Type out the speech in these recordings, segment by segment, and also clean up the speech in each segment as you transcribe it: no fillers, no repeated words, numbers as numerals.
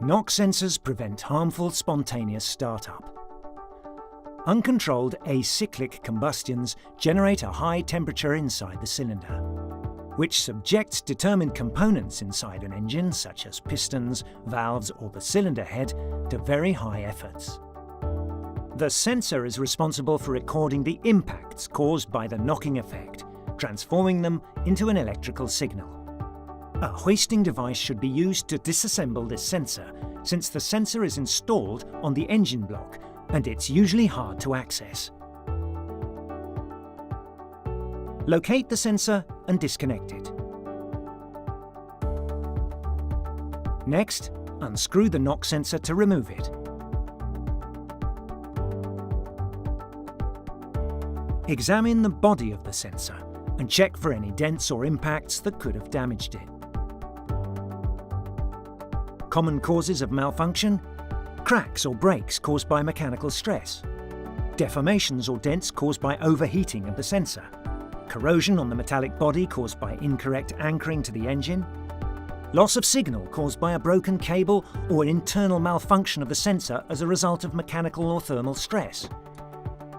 Knock sensors prevent harmful spontaneous startup. Uncontrolled acyclic combustions generate a high temperature inside the cylinder, which subjects determined components inside an engine, such as pistons, valves or the cylinder head, to very high efforts. The sensor is responsible for recording the impacts caused by the knocking effect, transforming them into an electrical signal. A hoisting device should be used to disassemble this sensor, since the sensor is installed on the engine block and it's usually hard to access. Locate the sensor and disconnect it. Next, unscrew the knock sensor to remove it. Examine the body of the sensor and check for any dents or impacts that could have damaged it. Common causes of malfunction: cracks or breaks caused by mechanical stress, deformations or dents caused by overheating of the sensor, corrosion on the metallic body caused by incorrect anchoring to the engine, loss of signal caused by a broken cable or an internal malfunction of the sensor as a result of mechanical or thermal stress.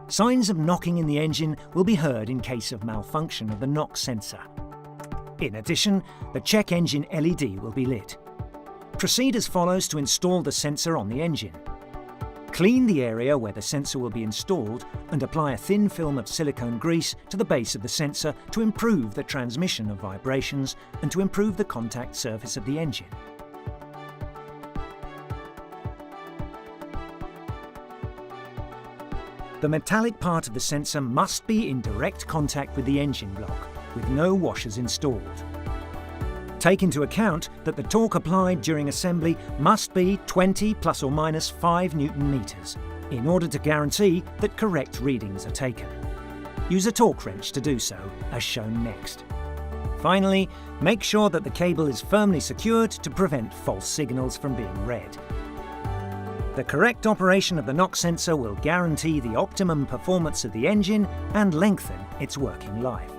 Signs of knocking in the engine will be heard in case of malfunction of the knock sensor. In addition, the check engine LED will be lit. Proceed as follows to install the sensor on the engine. Clean the area where the sensor will be installed and apply a thin film of silicone grease to the base of the sensor to improve the transmission of vibrations and to improve the contact surface of the engine. The metallic part of the sensor must be in direct contact with the engine block, with no washers installed. Take into account that the torque applied during assembly must be 20 plus or minus 5 Newton meters in order to guarantee that correct readings are taken. Use a torque wrench to do so, as shown next. Finally, make sure that the cable is firmly secured to prevent false signals from being read. The correct operation of the knock sensor will guarantee the optimum performance of the engine and lengthen its working life.